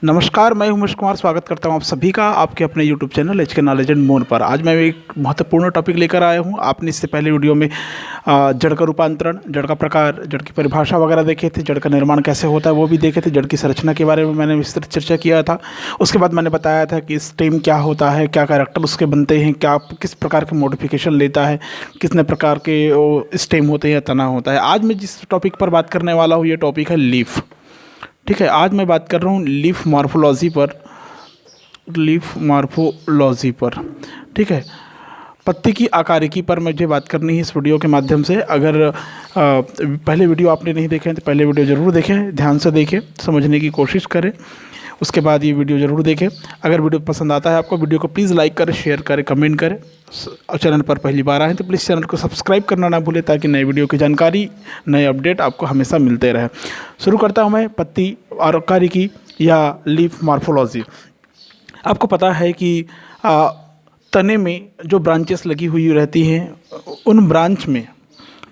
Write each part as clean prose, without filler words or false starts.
नमस्कार, मैं उमेश कुमार स्वागत करता हूं आप सभी का आपके अपने YouTube channel HK knowledge and more पर। आज मैं एक महत्वपूर्ण टॉपिक लेकर आया हूं। आपने इससे पहले वीडियो में जड़ का रूपांतरण, जड़ का प्रकार, जड़ की परिभाषा वगैरह देखे थे, जड़ का निर्माण कैसे होता है वो भी देखे थे, जड़ की संरचना के बारे में मैंने विस्तृत चर्चा किया था। उसके बाद मैंने बताया था कि स्टेम क्या होता है, क्या कैरेक्टर उसके बनते हैं, क्या किस प्रकार के मॉडिफिकेशन लेता है, कितने प्रकार के स्टेम होते हैं या तना होता है। आज मैं जिस टॉपिक पर बात करने वाला हूँ ये टॉपिक है लीफ। ठीक है, आज मैं बात कर रहा हूँ लीफ मॉर्फोलॉजी पर। ठीक है, पत्ती की आकारिकी पर मुझे बात करनी है इस वीडियो के माध्यम से। अगर पहले वीडियो आपने नहीं देखे हैं तो पहले वीडियो ज़रूर देखें, ध्यान से देखें, समझने की कोशिश करें, उसके बाद ये वीडियो ज़रूर देखें। अगर वीडियो पसंद आता है आपको, वीडियो को प्लीज़ लाइक करें, शेयर करें, कमेंट करें। और चैनल पर पहली बार आए तो प्लीज़ चैनल को सब्सक्राइब करना ना भूलें ताकि नए वीडियो की जानकारी, नए अपडेट आपको हमेशा मिलते रहे। शुरू करता हूँ मैं पत्ती आकारिकी या लीफ मॉर्फोलॉजी। आपको पता है कि तने में जो ब्रांचेस लगी हुई रहती हैं उन ब्रांच में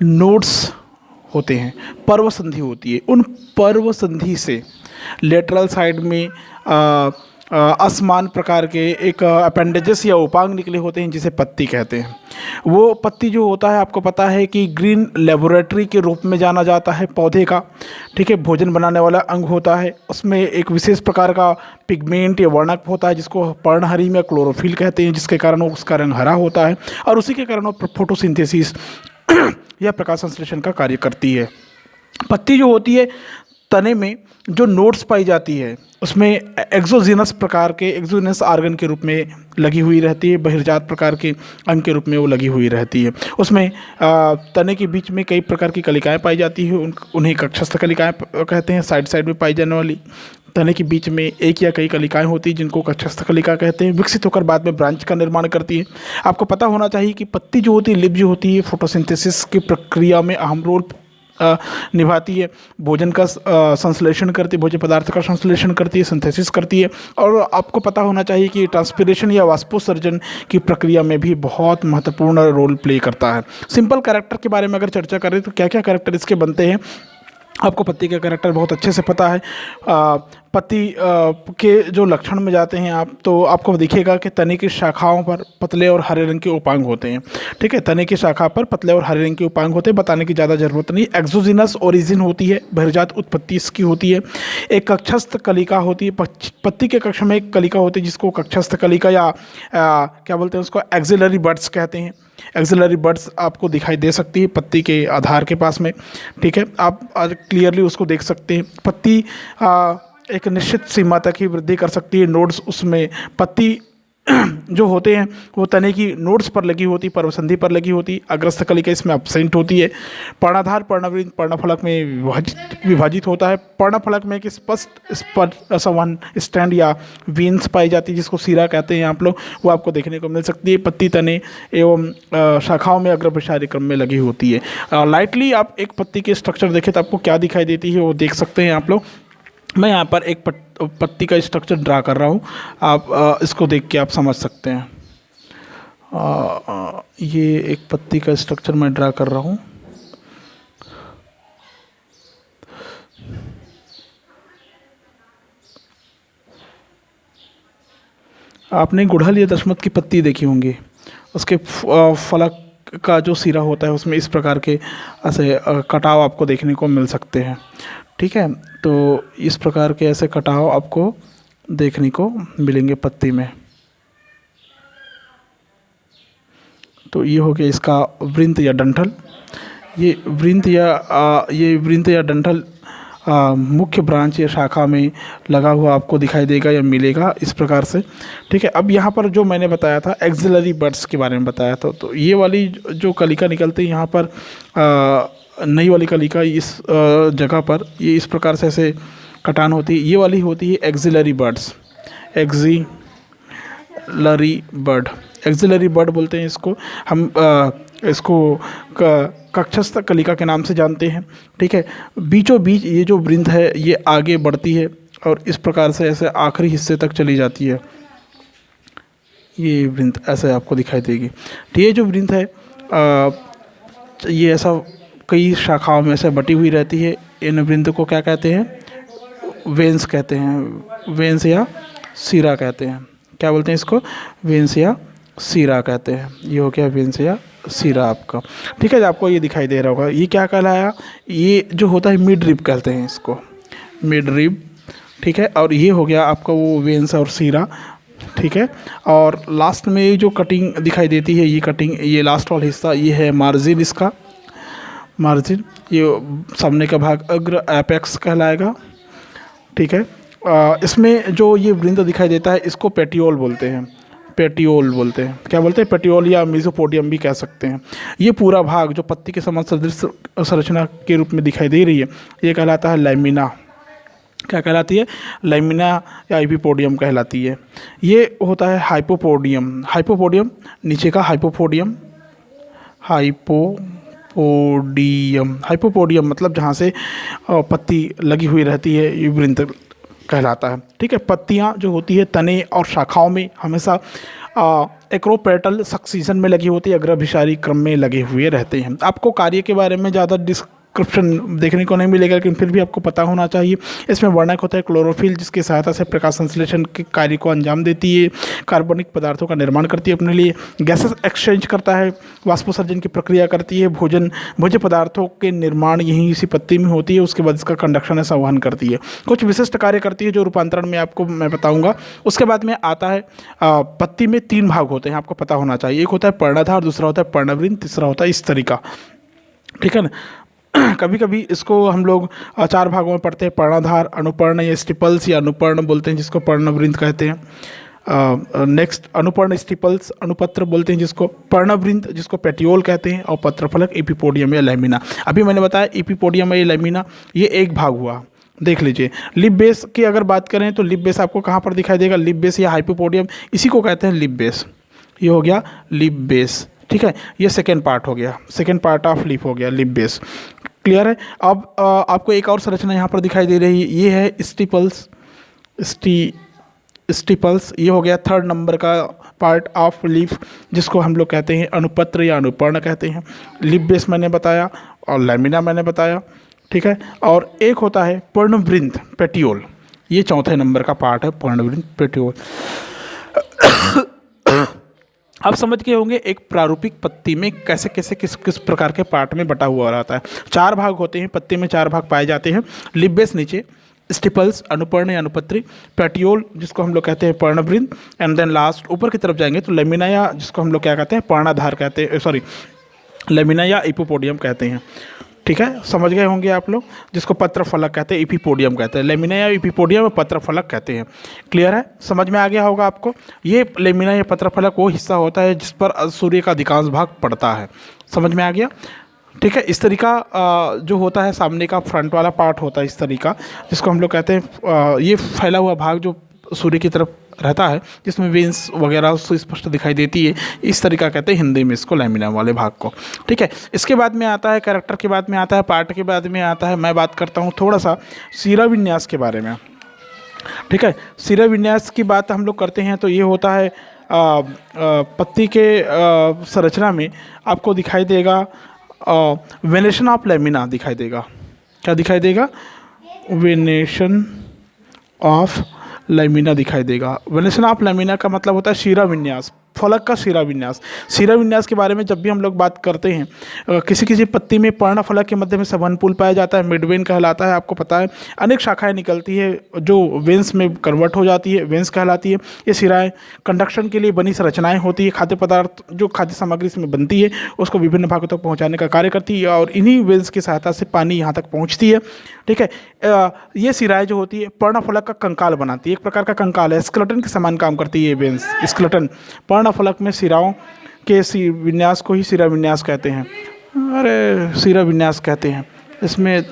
नोड्स होते हैं, पर्व संधि होती है। उन पर्व संधि से लेटरल साइड में असमान प्रकार के एक अपेंडेजेस या उपांग निकले होते हैं जिसे पत्ती कहते हैं। वो पत्ती जो होता है आपको पता है कि ग्रीन लेबोरेटरी के रूप में जाना जाता है पौधे का। ठीक है, भोजन बनाने वाला अंग होता है, उसमें एक विशेष प्रकार का पिगमेंट या वर्णक होता है जिसको पर्णहरी में क्लोरोफिल कहते हैं, जिसके कारण उसका रंग हरा होता है और उसी के कारण वो फोटोसिंथेसिस या प्रकाश संश्लेषण का कार्य करती है। पत्ती जो होती है तने में जो नोड्स पाई जाती है उसमें एक्सोजीनस प्रकार के, एक्सोजीनस आर्गन के रूप में लगी हुई रहती है, बहिर्जात प्रकार के अंग के रूप में वो लगी हुई रहती है। उसमें तने के बीच में कई प्रकार की कलिकाएं पाई जाती है, उन्हें कक्षस्थ कलिकाएं कहते हैं। साइड साइड में पाई जाने वाली तने के बीच में एक या कई कलिकाएं होती हैं जिनको कक्षस्थ कलिका कहते हैं, विकसित होकर बाद में ब्रांच का निर्माण करती है। आपको पता होना चाहिए कि पत्ती जो होती है, लिप जो होती है, फोटोसिंथेसिस की प्रक्रिया में अहम रोल निभाती है। भोजन का संश्लेषण करती है, भोज्य पदार्थ का संश्लेषण करती है, सिंथेसिस करती है। और आपको पता होना चाहिए कि ट्रांसपिरेशन या वाष्पोत्सर्जन की प्रक्रिया में भी बहुत महत्वपूर्ण रोल प्ले करता है। सिंपल कैरेक्टर के बारे में अगर चर्चा करें तो क्या क्या कैरेक्टर इसके बनते हैं, आपको पत्ती का कैरेक्टर बहुत अच्छे से पता है। पत्ती के जो लक्षण में जाते हैं आप तो आपको दिखेगा कि तने की शाखाओं पर पतले और हरे रंग के उपांग होते हैं। ठीक है, तने की शाखा पर पतले और हरे रंग के उपांग होते हैं, बताने की ज़्यादा ज़रूरत नहीं। एक्सोजीनस ओरिजिन होती है, बहिर्जात उत्पत्ति इसकी होती है। एक कक्षस्थ कलिका होती है, पत्ती के कक्ष में एक कलिका होती है जिसको कक्षस्थ कलिका या क्या बोलते हैं उसको, एक्सिलरी बड्स कहते हैं। एक्सिलरी बड्स आपको दिखाई दे सकती है पत्ती के आधार के पास में। ठीक है, आप क्लियरली उसको देख सकते हैं। पत्ती एक निश्चित सीमा तक ही वृद्धि कर सकती है। नोड्स उसमें पत्ती जो होते हैं वो तने की नोड्स पर लगी होती, पर्वसंधि पर लगी होती। अग्रस्थ कलिका इसमें एब्सेंट होती है। पर्णाधार पर्णवृंत पर्णफलक में विभाजित होता है। पर्णफलक में एक स्पष्ट संवहन स्टैंड या वीन्स पाई जाती है जिसको सीरा कहते हैं आप लोग, वो आपको देखने को मिल सकती है। पत्ती तने एवं शाखाओं में अग्रभिसारी क्रम में लगी होती है। लाइटली आप एक पत्ती के स्ट्रक्चर देखें तो आपको क्या दिखाई देती है वो देख सकते हैं आप लोग। मैं यहाँ पर एक पत्ती का स्ट्रक्चर ड्रा कर रहा हूँ, आप इसको देख के आप समझ सकते हैं। ये एक पत्ती का स्ट्रक्चर मैं ड्रा कर रहा हूँ। आपने गुड़हल या दशमत की पत्ती देखी होंगी, उसके फलक का जो सिरा होता है उसमें इस प्रकार के ऐसे कटाव आपको देखने को मिल सकते हैं। ठीक है, तो इस प्रकार के ऐसे कटाव आपको देखने को मिलेंगे पत्ती में। तो ये हो गया इसका वृंत या डंठल। ये वृंत या डंठल मुख्य ब्रांच या शाखा में लगा हुआ आपको दिखाई देगा या मिलेगा इस प्रकार से। ठीक है, अब यहाँ पर जो मैंने बताया था एक्सिलरी बड्स के बारे में बताया था, तो ये वाली जो कलिका निकलती है यहाँ पर नई वाली कलिका इस जगह पर ये इस प्रकार से ऐसे कटान होती है। ये वाली होती है एक्सिलरी बड्स, एक्सिलरी बड बोलते हैं इसको हम। इसको कक्षस्थ कलिका के नाम से जानते हैं। ठीक है, बीचों बीच ये जो वृंत है ये आगे बढ़ती है और इस प्रकार से ऐसे आखिरी हिस्से तक चली जाती है। ये वृंत ऐसे आपको दिखाई देगी। तो ये जो वृंत है ये ऐसा कई शाखाओं में से बटी हुई रहती है। इन वृंत को क्या कहते हैं, वेंस कहते हैं, वेंस या सीरा कहते हैं। क्या बोलते हैं इसको? वेंस या सीरा कहते हैं। ये हो गया वेंस या सीरा आपका। ठीक है, आपको ये दिखाई दे रहा होगा। ये क्या कहलाया? ये जो होता है मिड रिब कहते हैं इसको, मिड रिब। ठीक है, और ये हो गया आपका वो वेंस और सीरा। ठीक है, और लास्ट में ये जो कटिंग दिखाई देती है, ये कटिंग, ये लास्ट वाला हिस्सा, ये है मार्जिन इसका, मार्जिन। ये सामने का भाग अग्र एपेक्स कहलाएगा। ठीक है, इसमें जो ये वृंद दिखाई देता है इसको पेटियोल बोलते हैं, पेटियोल बोलते हैं। क्या बोलते हैं? पेटियोल या मेसोपोडियम भी कह सकते हैं। ये पूरा भाग जो पत्ती के समान सदृश संरचना के रूप में दिखाई दे रही है, ये कहलाता है लैमिना। क्या कहलाती है? लैमिना या एपिपोडियम कहलाती है। ये होता है हाइपोपोडियम, हाइपोपोडियम नीचे का हाइपोपोडियम, हाइपोपोडियम, हाइपोपोडियम मतलब जहाँ से पत्ती लगी हुई रहती है, ये वृंत कहलाता है। ठीक है, पत्तियाँ जो होती है तने और शाखाओं में हमेशा एक्रोपेटल सक्सीजन में लगी होती है, अग्राभिसारी क्रम में लगे हुए रहते हैं। आपको कार्य के बारे में ज़्यादा डिस्क्रिप्शन देखने को नहीं मिलेगा, लेकिन फिर भी आपको पता होना चाहिए। इसमें वर्णक होता है क्लोरोफिल, जिसकी सहायता से प्रकाश संश्लेषण के कार्य को अंजाम देती है, कार्बनिक पदार्थों का निर्माण करती है अपने लिए, गैसेस एक्सचेंज करता है, वाष्पोत्सर्जन की प्रक्रिया करती है, भोज्य पदार्थों के निर्माण यहीं इसी पत्ती में होती है, उसके बाद इसका कंडक्शन है संवहन करती है। कुछ विशिष्ट कार्य करती है जो रूपांतरण में आपको मैं बताऊँगा। उसके बाद में आता है पत्ती में 3 भाग होते हैं, आपको पता होना चाहिए। एक होता है पर्णधार, दूसरा होता है पर्णवृंत, तीसरा होता है स्तरिका। ठीक है ना? कभी कभी इसको हम लोग 4 भागों में पढ़ते हैं, पर्णधार, अनुपर्ण या स्टिपल्स या अनुपर्ण बोलते हैं जिसको पर्णवृंत कहते हैं। नेक्स्ट अनुपर्ण स्टिपल्स, अनुपत्र बोलते हैं जिसको, पर्णवृंत जिसको पेटियोल कहते हैं, और पत्रफलक एपिपोडियम या लैमिना। अभी मैंने बताया एपिपोडियम या लैमिना ये एक भाग हुआ, देख लीजिए। लिप बेस की अगर बात करें तो लिप बेस आपको कहाँ पर दिखाई देगा? लिप बेस या हाइपोपोडियम, इसी को कहते हैं लिप बेस। ये हो गया लिप बेस। ठीक है, ये सेकेंड पार्ट हो गया, सेकेंड पार्ट ऑफ लिप हो गया लिप बेस। क्लियर है? अब आपको एक और संरचना यहाँ पर दिखाई दे रही है, ये है स्टिपल्स, स्टिपल्स। ये हो गया 3rd नंबर का पार्ट ऑफ लिप, जिसको हम लोग कहते हैं अनुपत्र या अनुपर्ण कहते हैं। लिप बेस मैंने बताया और लैमिना मैंने बताया। ठीक है, और एक होता है पर्णवृंत पेटियोल, ये 4थे नंबर का पार्ट है पर्णवृंत पेटियोल। आप समझ गए होंगे एक प्रारूपिक पत्ती में कैसे कैसे किस किस प्रकार के पार्ट में बटा हुआ रहता है। 4 भाग होते हैं पत्ती में, 4 भाग पाए जाते हैं। लिप बेस नीचे, स्टिपल्स अनुपर्ण या अनुपत्री, पेटियोल जिसको हम लोग कहते हैं पर्णवृंत, एंड देन लास्ट ऊपर की तरफ जाएंगे तो लेमिना या जिसको हम लोग क्या कहते हैं पर्णाधार कहते हैं, सॉरी लेमिना या एपिपोडियम कहते हैं। ठीक है, समझ गए होंगे आप लोग, जिसको पत्रफलक कहते हैं, एपिपोडियम कहते हैं। लेमिना या एपिपोडियम पत्रफलक कहते हैं। क्लियर है? समझ में आ गया होगा आपको। ये लेमिना या पत्रफलक वो हिस्सा होता है जिस पर सूर्य का अधिकांश भाग पड़ता है। समझ में आ गया? ठीक है, इस तरीका जो होता है सामने का फ्रंट वाला पार्ट होता है इस तरीका, जिसको हम लोग कहते हैं ये फैला हुआ भाग जो सूर्य की तरफ रहता है, जिसमें वेंस वगैरह सुस्पष्ट दिखाई देती है, इस तरीका कहते हैं हिंदी में इसको, लैमिना वाले भाग को। ठीक है, इसके बाद में आता है कैरेक्टर के बाद में आता है पार्ट के बाद में आता है, मैं बात करता हूँ थोड़ा सा सिरा विन्यास के बारे में। ठीक है, सिरा विन्यास की बात हम लोग करते हैं तो ये होता है पत्ती के संरचना में आपको दिखाई देगा वेनेशन ऑफ लैमिना दिखाई देगा। क्या दिखाई देगा? वेनेशन ऑफ लैमिना दिखाई देगा। वेनेशन ऑफ लैमिना का मतलब होता है शिरा विन्यास, फलक का शिरा विन्यास। शिरा विन्यास के बारे में जब भी हम लोग बात करते हैं, किसी किसी पत्ती में पर्ण फलक के मध्य में संवहन पुल पाया जाता है, मिडवेन कहलाता है, आपको पता है। अनेक शाखाएं निकलती है जो वेंस में कन्वर्ट हो जाती है, वेंस कहलाती है। ये शिराएं कंडक्शन के लिए बनी संरचनाएं होती है, खाद्य पदार्थ जो खाद्य सामग्री इसमें बनती है उसको विभिन्न भागों तक पहुँचाने का कार्य करती है, और इन्हीं वेंस की सहायता से पानी यहाँ तक पहुँचती है। ठीक है, ये शिराएं जो होती है पर्ण फलक का कंकाल बनाती है, एक प्रकार का कंकाल है, स्केलेटन के समान काम करती है ये वेंस, स्केलेटन। पर्ण फलक में शिराओं के विन्यास को ही शिरा विन्यास कहते हैं। अरे शिरा विन्यास कहते हैं इसमें।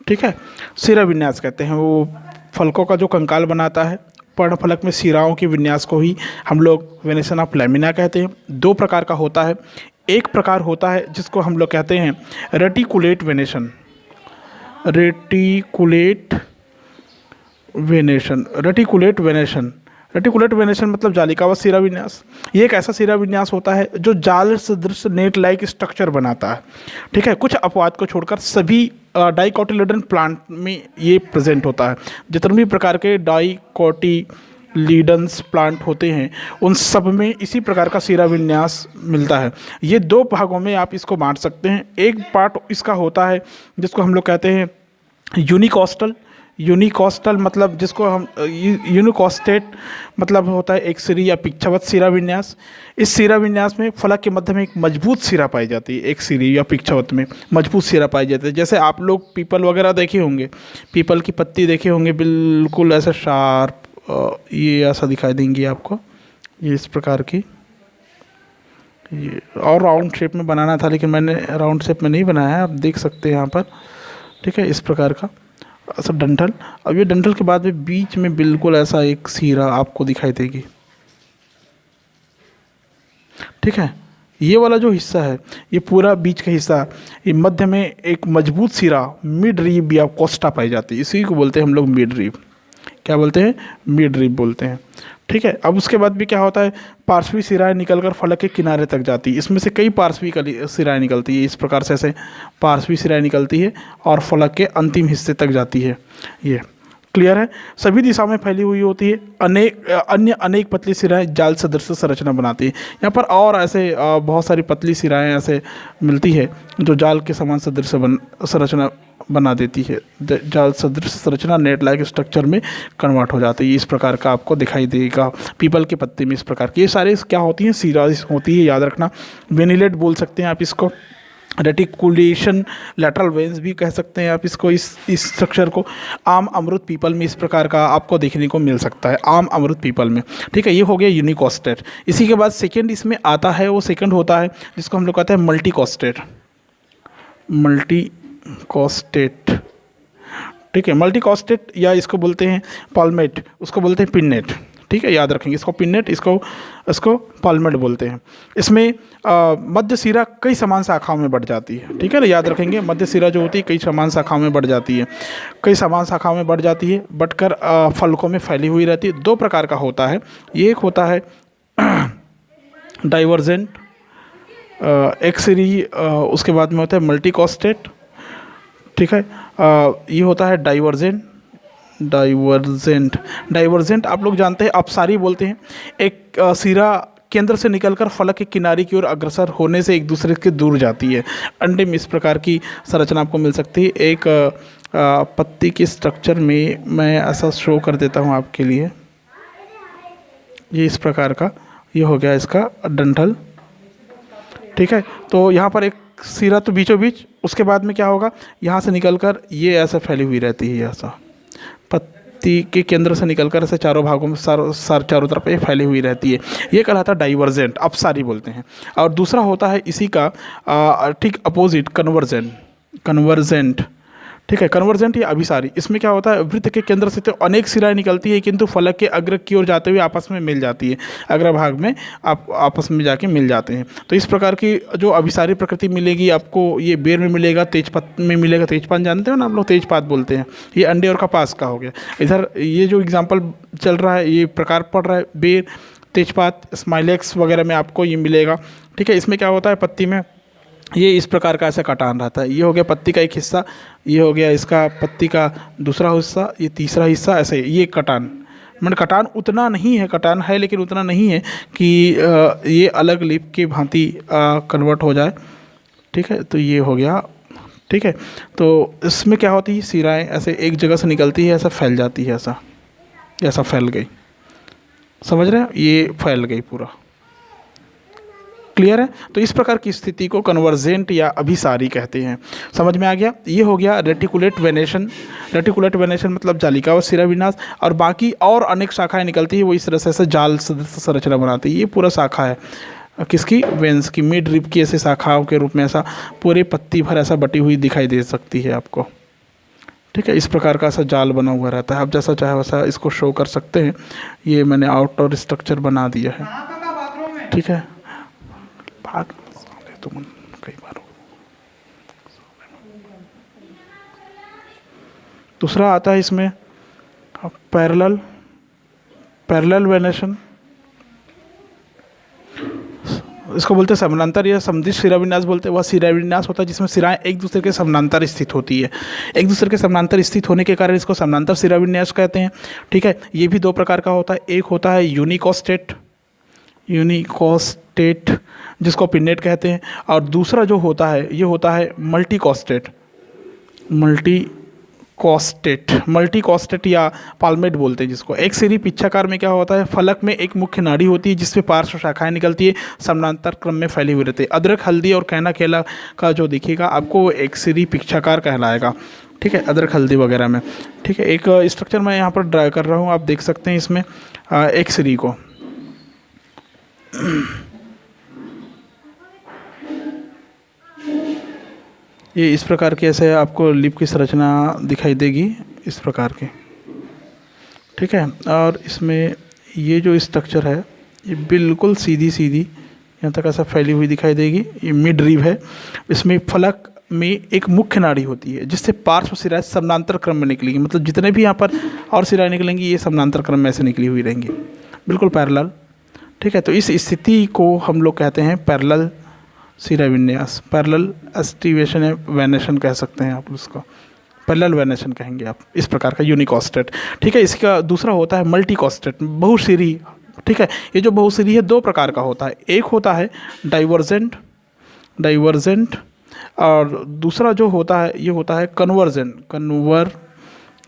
ठीक है, शिरा विन्यास कहते हैं वो फलकों का जो कंकाल बनाता है। पर्ण फलक में शिराओं के विन्यास को ही हम लोग वेनेशन ऑफ लैमिना कहते हैं। 2 प्रकार का होता है। एक प्रकार होता है जिसको हम लोग कहते हैं reticulate venation, reticulate venation, reticulate venation. Reticulate venation मतलब जालिकावत शिरा विन्यास। ये एक ऐसा शिरा विन्यास होता है जो जाल सदृश नेट लाइक स्ट्रक्चर बनाता है। ठीक है, कुछ अपवाद को छोड़कर सभी डाइकोटिलेडन प्लांट में ये प्रेजेंट होता है। जितने भी प्रकार के डाइकोटिलीडन्स प्लांट होते हैं उन सब में इसी प्रकार का सिरा विन्यास मिलता है। ये दो भागों में आप इसको बांट सकते हैं। एक पार्ट इसका होता है जिसको हम लोग कहते हैं यूनिकोस्टल। यूनिकोस्टल मतलब जिसको हम यूनिकोस्टेट मतलब होता है एक सिरी या पिच्छवत सिरा विन्यास। इस सिरा विन्यास में फलक के मध्य में एक मजबूत सिरा पाई जाती है। एक सिरी या पिच्छवत में मजबूत सिरा पाई जाती है। जैसे आप लोग पीपल वगैरह देखे होंगे, पीपल की पत्ती देखे होंगे, बिल्कुल ऐसा शार्प, ये ऐसा दिखाई देंगी आपको, ये इस प्रकार की। ये और राउंड शेप में बनाना था लेकिन मैंने राउंड शेप में नहीं बनाया है, आप देख सकते हैं यहाँ पर। ठीक है, इस प्रकार का ऐसा डंठल। अब ये डंठल के बाद में बीच में बिल्कुल ऐसा एक सिरा आपको दिखाई देगी। ठीक है, ये वाला जो हिस्सा है ये पूरा बीच का हिस्सा, ये मध्य में एक मजबूत सिरा मिड रिब या कोस्टा पाई जाती है। इसी को बोलते हैं हम लोग मिड रिब। क्या बोलते हैं? मिड रिब बोलते हैं। ठीक है, अब उसके बाद भी क्या होता है, पार्श्वी सिराएं निकलकर फलक के किनारे तक जाती है। इसमें से कई पार्श्वी सिराएं निकलती है। इस प्रकार से ऐसे पार्श्वी सिराएं निकलती है और फलक के अंतिम हिस्से तक जाती है। ये क्लियर है? सभी दिशाओं में फैली हुई होती है। अनेक पतली सिराएं जाल सदृश संरचना बनाती है। यहाँ पर और ऐसे बहुत सारी पतली सिराएं ऐसे मिलती है जो जाल के समान सदृश संरचना बना देती है। जाल सदृश संरचना नेट लाइक स्ट्रक्चर में कन्वर्ट हो जाती है। इस प्रकार का आपको दिखाई देगा पीपल के पत्ते में। इस प्रकार की ये सारे क्या होती हैं? सिरा होती है, याद रखना। वेनिलेट बोल सकते हैं आप इसको, रेटिकुलेशन लैटरल वेन्स भी कह सकते हैं आप इसको। इस स्ट्रक्चर को आम अमरूद पीपल में इस प्रकार का आपको देखने को मिल सकता है, आम अमरूद पीपल में। ठीक है, ये हो गया यूनिकोस्टेट। इसी के बाद सेकंड इसमें आता है, वो सेकंड होता है जिसको हम लोग कहते हैं मल्टीकोस्टेट। मल्टीकोस्टेट, ठीक है, मल्टीकोस्टेट या इसको बोलते हैं पाल्मेट, उसको बोलते हैं पिन्नेट। ठीक है, याद रखेंगे इसको पिन्नेट, इसको पाल्मेट बोलते हैं। इसमें मध्य सिरा कई समान शाखाओं में बढ़ जाती है। ठीक है ना, याद रखेंगे मध्य सिरा जो होती है कई समान शाखाओं में बढ़ जाती है। कई समान शाखाओं में बढ़ जाती है, बढ़कर फलकों में फैली हुई रहती है। दो प्रकार का होता है, ये एक होता है डाइवर्जेंट एक सिरी, उसके बाद में होता है मल्टीकोस्टेट। ठीक है, ये होता है डाइवर्जेंट। डाइवर्जेंट आप लोग जानते हैं, अपसारी बोलते हैं। एक सिरा केंद्र से निकलकर फलक के किनारे की ओर अग्रसर होने से एक दूसरे के दूर जाती है। अंडे में इस प्रकार की संरचना आपको मिल सकती है। एक पत्ती की स्ट्रक्चर में मैं ऐसा शो कर देता हूँ आपके लिए। ये इस प्रकार का, ये हो गया इसका डंठल। ठीक है, तो यहाँ पर एक सिरा तो बीचों बीच, उसके बाद में क्या होगा, यहाँ से निकलकर ये ऐसा फैली हुई रहती है। ऐसा पत्ती के केंद्र से निकलकर ऐसे चारों भागों में चारों तरफ ये फैली हुई रहती है। ये कहलाता है डाइवर्जेंट, अपसारी बोलते हैं। और दूसरा होता है इसी का ठीक अपोजिट, कन्वर्जेंट। ठीक है, कन्वर्जेंट या अभिसारी। इसमें क्या होता है, वृत्त के केंद्र से तो अनेक सिराएं निकलती है किंतु फलक के अग्र की ओर जाते हुए आपस में मिल जाती है। अग्रभाग में आप आपस में जाके मिल जाते हैं। तो इस प्रकार की जो अभिसारी प्रकृति मिलेगी आपको, ये बेर में मिलेगा, तेजपात में मिलेगा। तेजपात जानते हो ना आप लोग, तेजपात बोलते हैं। ये अंडे और कपास का हो गया। इधर ये जो एग्जाम्पल चल रहा है, ये प्रकार पड़ रहा है, बेर, तेजपात, स्माइलेक्स वगैरह में आपको ये मिलेगा। ठीक है, इसमें क्या होता है, पत्ती में ये इस प्रकार का ऐसा कटान रहता है। ये हो गया पत्ती का एक हिस्सा, ये हो गया इसका पत्ती का दूसरा हिस्सा, ये तीसरा हिस्सा, ऐसे ये कटान। मतलब कटान उतना नहीं है, कटान है लेकिन उतना नहीं है कि ये अलग लीफ की भांति कन्वर्ट हो जाए। ठीक है, तो ये हो गया। ठीक है, तो इसमें क्या होती है, सिराएं ऐसे एक जगह से निकलती है, ऐसा फैल जाती है, ऐसा फैल गई। समझ रहे हैं, ये फैल गई पूरा। क्लियर है? तो इस प्रकार की स्थिति को कन्वर्जेंट या अभिसारी कहते हैं। समझ में आ गया? ये हो गया रेटिकुलेट वेनेशन। रेटिकुलेट वेनेशन मतलब जालिका व सिरा विन्यास। और बाकी और अनेक शाखाएं निकलती है, वो इस तरह से जाल संरचना बनाती है। ये पूरा शाखा है किसकी, वेंस की, मिड रिब की ऐसे शाखाओं के रूप में ऐसा पूरे पत्ती भर ऐसा बटी हुई दिखाई दे सकती है आपको। ठीक है, इस प्रकार का ऐसा जाल बना हुआ रहता है। आप जैसा चाहे वैसा इसको शो कर सकते हैं। ये मैंने आउटडोर स्ट्रक्चर बना दिया है। ठीक है, तो कई बार दूसरा आता है इसमें पैरेलल वेनेशन। इसको बोलते हैं समानांतर या समदिश शिराविन्यास बोलते हैं। वह शिराविन्यास होता है जिसमें शिराएं एक दूसरे के समानांतर स्थित होती है। एक दूसरे के समानांतर स्थित होने के कारण इसको समानांतर शिराविन्यास कहते हैं। ठीक है, ये भी दो प्रकार का होता है। एक होता है यूनिकोस्टेट, यूनिकोस्टेट जिसको पिन्नेट कहते हैं, और दूसरा जो होता है ये होता है मल्टीकोस्टेट, मल्टीकोस्टेट या पाल्मेट बोलते हैं जिसको। एक सिरी पिच्छाकार में क्या होता है, फलक में एक मुख्य नाड़ी होती है जिससे पार्श्व शाखाएं निकलती है, समानांतर क्रम में फैली हुई रहती है। अदरक, हल्दी और कैना केला का जो दिखेगा आपको एक सिरी पिच्छाकार कहलाएगा। ठीक है, अदरक, हल्दी वगैरह में। ठीक है, एक स्ट्रक्चर मैं यहाँ पर ड्रा कर रहा हूँ, आप देख सकते हैं इसमें एक सिरी को। ये इस प्रकार की ऐसे आपको लिप की संरचना दिखाई देगी, इस प्रकार की। ठीक है, और इसमें ये जो स्ट्रक्चर है ये बिल्कुल सीधी सीधी यहाँ तक ऐसा फैली हुई दिखाई देगी। ये मिड रिब है। इसमें फलक में एक मुख्य नाड़ी होती है जिससे पार्श्व शिराएं समानांतर क्रम में निकलेंगी। मतलब जितने भी यहाँ पर और शिराएं निकलेंगी ये समानांतर क्रम में ऐसे निकली हुई रहेंगी, बिल्कुल पैरेलल। ठीक है, तो इस स्थिति को हम लोग कहते हैं पैरेलल शिराविन्यास, पैरेलल एस्टिवेशन या वेनेशन कह सकते हैं आप उसको, पैरेलल वेनेशन कहेंगे आप, इस प्रकार का यूनिकोस्टेट। ठीक है, इसका दूसरा होता है मल्टीकोस्टेट, बहुशिरी। ठीक है, ये जो बहुशिरी है दो प्रकार का होता है। एक होता है डाइवर्जेंट, और दूसरा जो होता है ये होता है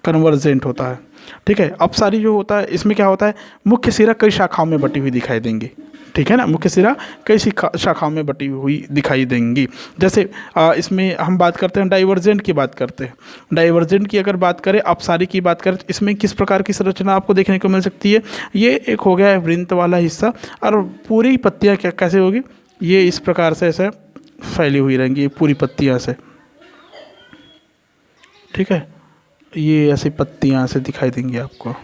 कन्वर्जेंट होता है। ठीक है, अपसारी जो होता है इसमें क्या होता है, मुख्य सिरा कई शाखाओं में बटी हुई दिखाई देंगी। ठीक है ना, मुख्य सिरा कई शाखाओं में बटी हुई दिखाई देंगी। जैसे इसमें हम बात करते हैं डाइवर्जेंट की बात करते हैं। डाइवर्जेंट की अगर बात करें, अपसारी की बात करें, इसमें किस प्रकार की संरचना आपको देखने को मिल सकती है। ये एक हो गया है वृंत वाला हिस्सा, और पूरी पत्तियाँ क्या कैसे होगी, ये इस प्रकार से ऐसे फैली हुई रहेंगी पूरी पत्तियाँ से। ठीक है, ये ऐसी पत्तियाँ से दिखाई देंगी आपको।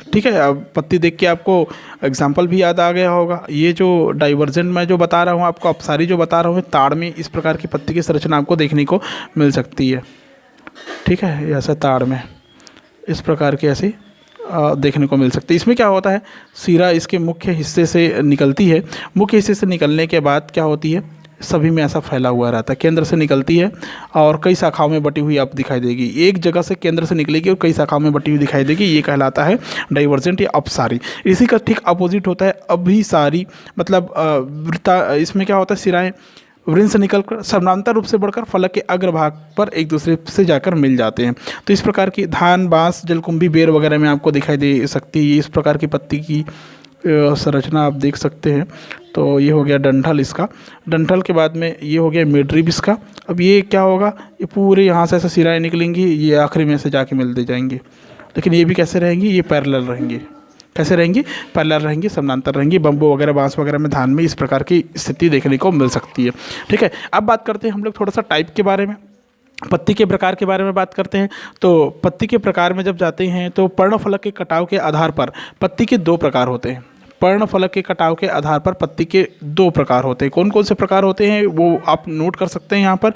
ठीक है, अब पत्ती देख के आपको एग्जाम्पल भी याद आ गया होगा। ये जो डाइवर्जेंट मैं जो बता रहा हूँ आपको, अपसारी जो बता रहा हूँ, ताड़ में इस प्रकार की पत्ती की संरचना आपको देखने को मिल सकती है। ठीक है, ऐसा ताड़ में इस प्रकार की ऐसी देखने को मिल सकती है। इसमें क्या होता है, सिरा इसके मुख्य हिस्से से निकलती है। मुख्य हिस्से से निकलने के बाद क्या होती है, सभी में ऐसा फैला हुआ रहता है। केंद्र से निकलती है और कई शाखाओं में बटी हुई आप दिखाई देगी। एक जगह से केंद्र से निकलेगी और कई शाखाओं में बटी हुई दिखाई देगी। ये कहलाता है डाइवर्जेंट या अपसारी। इसी का ठीक अपोजिट होता है अभिसारी, मतलब इसमें क्या होता है, सिराएं वृंत से निकलकर समानांतर रूप से बढ़कर फलक के अग्रभाग पर एक दूसरे से जाकर मिल जाते हैं। तो इस प्रकार की धान, बांस, जलकुंभी, बेर वगैरह में आपको दिखाई दे सकती है इस प्रकार की पत्ती की संरचना आप देख सकते हैं। तो ये हो गया डंठल इसका। डंठल के बाद में ये हो गया मिडरिब इसका। अब ये क्या होगा, ये पूरे यहाँ से ऐसे सिराएं निकलेंगी, ये आखिरी में से जाके मिलते जाएंगे। लेकिन ये भी कैसे रहेंगी, ये पैरेलल रहेंगी। कैसे रहेंगी, पैरेलल रहेंगी, समानांतर रहेंगी। बम्बू वगैरह, बांस वगैरह में, धान में इस प्रकार की स्थिति देखने को मिल सकती है। ठीक है, अब बात करते हैं हम लोग थोड़ा सा टाइप के बारे में, पत्ती के प्रकार के बारे में बात करते हैं। तो पत्ती के प्रकार में जब जाते हैं तो पर्णफलक के कटाव के आधार पर पत्ती के दो प्रकार होते हैं। पर्णफलक के कटाव के आधार पर पत्ती के दो प्रकार होते हैं। कौन कौन से प्रकार होते हैं वो आप नोट कर सकते हैं यहाँ पर।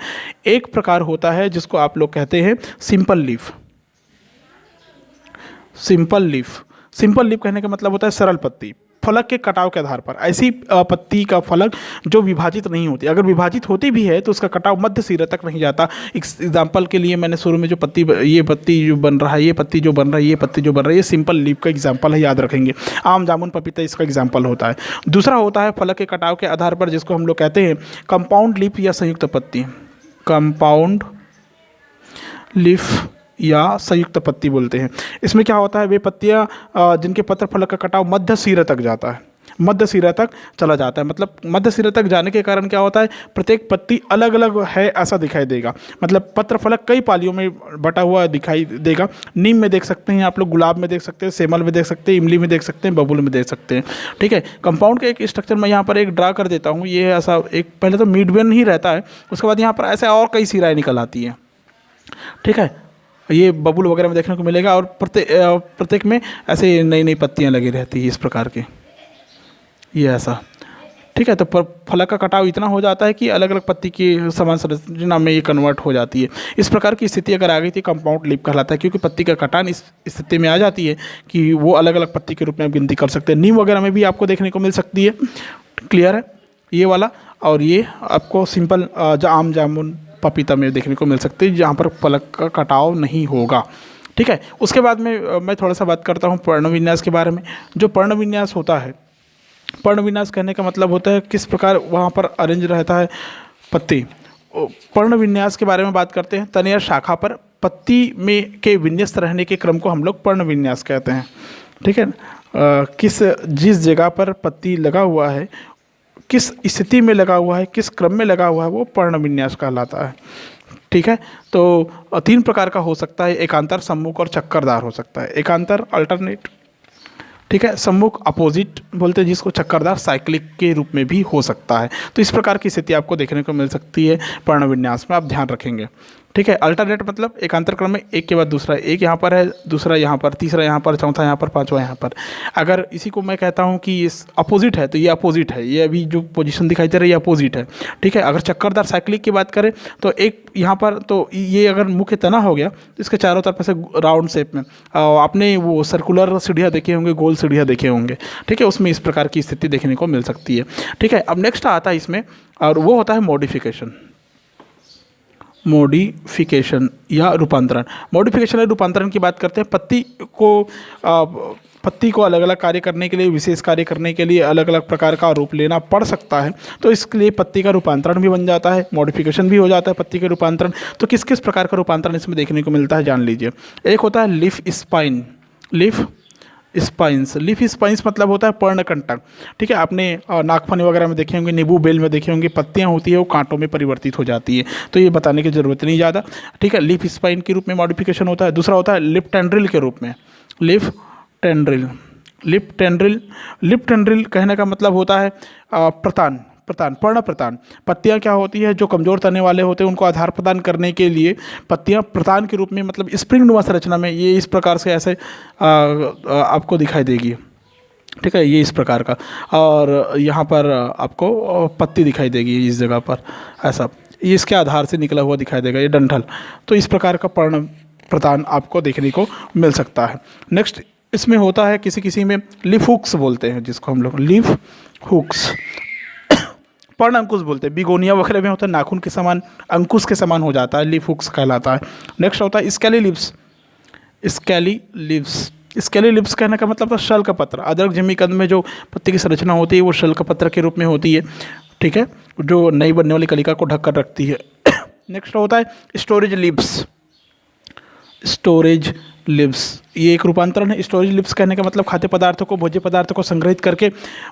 एक प्रकार होता है जिसको आप लोग कहते हैं सिंपल लीफ। सिंपल लीफ कहने का मतलब होता है सरल पत्ती। फलक के कटाव के आधार पर ऐसी पत्ती का फलक जो विभाजित नहीं होती, अगर विभाजित होती भी है तो उसका कटाव मध्य सिरे तक नहीं जाता। एग्जाम्पल के लिए मैंने शुरू में जो ये पत्ती जो बन रहा है, ये पत्ती जो बन रहा है, ये पत्ती जो बन रहा है, ये सिंपल लीफ का एग्जाम्पल है, याद रखेंगे। आम, जामुन, पपीता इसका एग्जाम्पल होता है। दूसरा होता है फलक के कटाव के आधार पर जिसको हम लोग कहते हैं कंपाउंड लीफ या संयुक्त पत्ती। कंपाउंड लीफ या संयुक्त पत्ती बोलते हैं। इसमें क्या होता है, वे पत्तियां जिनके पत्र फलक का कटाव मध्य सिरे तक जाता है, मध्य सिरे तक चला जाता है। मतलब मध्य सिरे तक जाने के कारण क्या होता है, प्रत्येक पत्ती अलग अलग है ऐसा दिखाई देगा। मतलब पत्र फलक कई पालियों में बटा हुआ दिखाई देगा। नीम में देख सकते हैं आप लोग, गुलाब में देख सकते हैं, सेमल में देख सकते हैं, इमली में देख सकते हैं, बबूल में देख सकते हैं। ठीक है, कंपाउंड का एक स्ट्रक्चर मैं यहाँ पर एक ड्रा कर देता हूँ। ये ऐसा एक पहले तो मीडियम ही रहता है, उसके बाद यहाँ पर ऐसे और कई सिराएं निकल आती हैं। ठीक है, ये बबूल वगैरह में देखने को मिलेगा और प्रत्येक में ऐसे नई नई पत्तियां लगी रहती है इस प्रकार की, ये ऐसा। ठीक है। तो फलक का कटाव इतना हो जाता है कि अलग अलग पत्ती की समान संरचना में ये कन्वर्ट हो जाती है। इस प्रकार की स्थिति अगर आ गई थी कंपाउंड लीफ कहलाता है, क्योंकि पत्ती का कटान इस स्थिति में आ जाती है कि वो अलग अलग पत्ती के रूप में गिनती कर सकते हैं। नीम वगैरह में भी आपको देखने को मिल सकती है। क्लियर है ये वाला। और ये आपको सिंपल आम जामुन पपीता में देखने को मिल सकती है जहाँ पर फलक का कटाव नहीं होगा। ठीक है। उसके बाद में मैं थोड़ा सा बात करता हूँ पर्णविन्यास के बारे में। जो पर्णविन्यास होता है, पर्णविन्यास कहने का मतलब होता है किस प्रकार वहाँ पर अरेंज रहता है पत्ती। पर्णविन्यास के बारे में बात करते हैं। तने या शाखा पर पत्ती में के विन्यस्त रहने के क्रम को हम लोग पर्णविन्यास कहते हैं। ठीक है। जिस जगह पर पत्ती लगा हुआ है, किस स्थिति में लगा हुआ है, किस क्रम में लगा हुआ है, वो पर्णविन्यास कहलाता है। ठीक है। तो 3 प्रकार का हो सकता है, एकांतर, सम्मुख और चक्करदार हो सकता है। एकांतर अल्टरनेट, ठीक है। सम्मुख अपोजिट बोलते हैं जिसको, चक्करदार साइक्लिक के रूप में भी हो सकता है। तो इस प्रकार की स्थिति आपको देखने को मिल सकती है पर्णविन्यास में, आप ध्यान रखेंगे। ठीक है। अल्टरनेट मतलब एकांतर क्रम में एक के बाद दूसरा, एक यहाँ पर है, दूसरा यहाँ पर, तीसरा यहाँ पर, चौथा यहाँ पर, पांचवा यहाँ पर। अगर इसी को मैं कहता हूँ कि ये अपोजिट है तो ये अपोजिट है, ये अभी जो पोजीशन दिखाई दे रही है ये अपोजिट है। ठीक है। अगर चक्करदार साइक्लिक की बात करें तो एक यहाँ पर, तो ये अगर मुख्य तना हो गया तो इसके चारों तरफ से राउंड शेप में, आपने वो सर्कुलर सीढ़ियाँ देखे होंगे, गोल सीढ़ियाँ देखे होंगे। ठीक है। उसमें इस प्रकार की स्थिति देखने को मिल सकती है। ठीक है। अब नेक्स्ट आता है इसमें, और वो होता है मॉडिफिकेशन। मॉडिफिकेशन या रूपांतरण। मॉडिफिकेशन या रूपांतरण की बात करते हैं। पत्ती को अलग अलग कार्य करने के लिए, विशेष कार्य करने के लिए अलग अलग प्रकार का रूप लेना पड़ सकता है। तो इसके लिए पत्ती का रूपांतरण भी बन जाता है, मॉडिफिकेशन भी हो जाता है पत्ती के रूपांतरण। तो किस किस प्रकार का रूपांतरण इसमें देखने को मिलता है जान लीजिए। एक होता है leaf spine, leaf spines. Leaf spines मतलब होता है पर्णकंटक। ठीक है। आपने नागफनी वगैरह में देखे होंगे, नींबू बेल में देखे होंगे, पत्तियां होती है वो कांटों में परिवर्तित हो जाती है, तो ये बताने की ज़रूरत नहीं ज़्यादा। ठीक है। लीफ स्पाइन के रूप में मॉडिफिकेशन होता है। दूसरा होता है लिप टेंड्रिल के रूप में, lip tendril. Lip tendril, lip tendril कहने का मतलब होता है प्रतान, प्रतान, पर्ण प्रतान। पत्तियां क्या होती है, जो कमजोर तने वाले होते हैं उनको आधार प्रदान करने के लिए पत्तियां प्रतान के रूप में, मतलब स्प्रिंग नुमा संरचना में ये इस प्रकार से ऐसे आपको दिखाई देगी। ठीक है। ये इस प्रकार का, और यहाँ पर आपको पत्ती दिखाई देगी इस जगह पर, ऐसा ये इसके आधार से निकला हुआ दिखाई देगा, ये डंठल। तो इस प्रकार का पर्ण प्रतान आपको देखने को मिल सकता है। नेक्स्ट इसमें होता है किसी किसी में लीफ हुक्स बोलते हैं, जिसको हम लोग लीफ हुक्स, पर्ण अंकुश बोलते हैं। बिगोनिया वगैरह में होता है नाखून के समान, अंकुश के समान हो जाता है, लीफ हुक्स कहलाता है। नेक्स्ट होता है scaly lips, scaly lips. Scaly lips कहने का मतलब था शल्क पत्र। अदरक जिमी कद में जो पत्ती की संरचना होती है वो शल्क पत्र के रूप में होती है। ठीक है। जो नई बनने वाली कलिका को ढक कर रखती है। नेक्स्ट होता है स्टोरेज लिप्स, स्टोरेज लिप्स। ये एक रूपांतरण है। स्टोरेज लिप्स कहने का मतलब खाद्य पदार्थों को, भोज्य पदार्थों को संग्रहित करके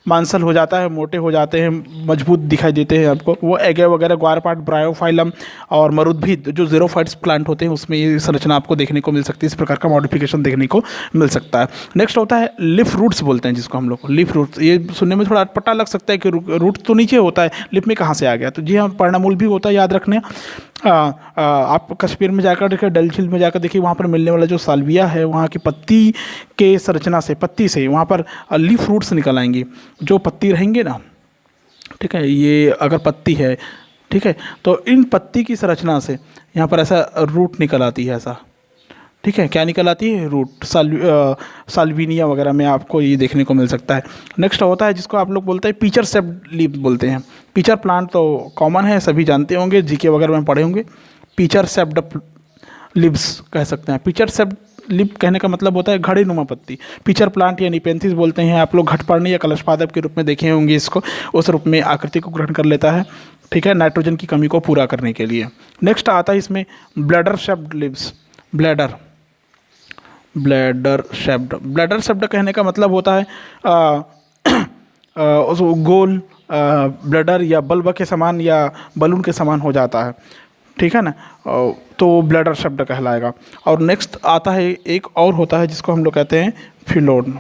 मांसल हो जाता है, मोटे हो जाते हैं, मजबूत दिखाई देते हैं आपको। वो एगे वगैरह, ग्वारपाट, ब्रायोफाइलम और मरुद्भिद जो ज़ीरोफाइट्स प्लांट होते हैं उसमें ये संरचना आपको देखने को मिल सकती है। इस प्रकार का मॉडिफिकेशन देखने को मिल सकता है। नेक्स्ट होता है लिफ रूट्स बोलते हैं जिसको हम लोग, लिफ रूट्स। ये सुनने में थोड़ा अटपटा लग सकता है कि रूट तो नीचे होता है, लिप में कहाँ से आ गया। तो जी हाँ, पर्णमूल भी होता है, याद रखने। आप कश्मीर में जाकर देखिए, डल झील में जाकर देखिए, वहाँ पर मिलने वाला जो साल्विया है, वहाँ की पत्ती के संरचना से, पत्ती से वहाँ पर लीफ रूट्स निकल आएंगी। जो पत्ती रहेंगे ना, ठीक है, ये अगर पत्ती है, ठीक है, तो इन पत्ती की संरचना से यहाँ पर ऐसा रूट निकल आती है, ऐसा। ठीक है। क्या निकल आती है? रूट। साल्विनिया वगैरह में आपको ये देखने को मिल सकता है। नेक्स्ट होता है जिसको आप लोग बोलते हैं पीचर सेप्ड लीफ बोलते हैं। पीचर प्लांट तो कॉमन है, सभी जानते होंगे, जीके वगैरह में पढ़े होंगे। पीचर सेप्ड लीव्स कह सकते हैं। पीचर सेप्ड लीफ कहने का मतलब होता है घड़ी नुमा पत्ती। पीचर प्लांट या निपेंथिस बोलते हैं। आप लोग घटपर्णी या कलशपादप के रूप में देखे होंगे इसको, उस रूप में आकृति को ग्रहण कर लेता है। ठीक है। नाइट्रोजन की कमी को पूरा करने के लिए। नेक्स्ट आता है इसमें bladder shaped leaves. Bladder, bladder shaped. Bladder shaped कहने का मतलब होता है उस गोल ब्लैडर या बल्ब के समान या बलून के समान हो जाता है। ठीक है ना, तो ब्लैडर शब्द कहलाएगा। और नेक्स्ट आता है एक और होता है जिसको हम लोग कहते हैं फिलोड,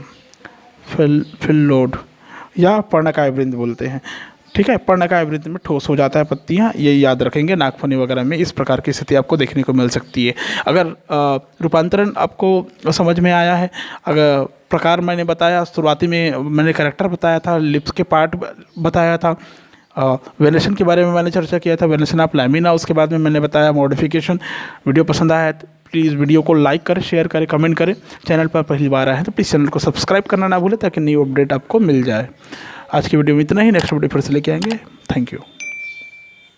फिलोड या पर्णकाय वृंद बोलते हैं। ठीक है। पर्णकाय वृंद में ठोस हो जाता है पत्तियां, ये याद रखेंगे। नागफनी वगैरह में इस प्रकार की स्थिति आपको देखने को मिल सकती है। अगर रूपांतरण आपको समझ में आया है, अगर प्रकार मैंने बताया, शुरुआती में मैंने कैरेक्टर बताया था, लिप्स के पार्ट बताया था, वेरिएशन के बारे में मैंने चर्चा किया था, वेरिएशन ऑफ लैमिना, उसके बाद में मैंने बताया मॉडिफिकेशन। वीडियो पसंद आया है तो प्लीज़ वीडियो को लाइक करें, शेयर करें, कमेंट करें। चैनल पर पहली बार आए हैं तो प्लीज़ चैनल को सब्सक्राइब करना ना भूलें ताकि न्यू अपडेट आपको मिल जाए। आज की वीडियो में इतना ही, नेक्स्ट वीडियो फिर से लेके आएंगे। Thank you.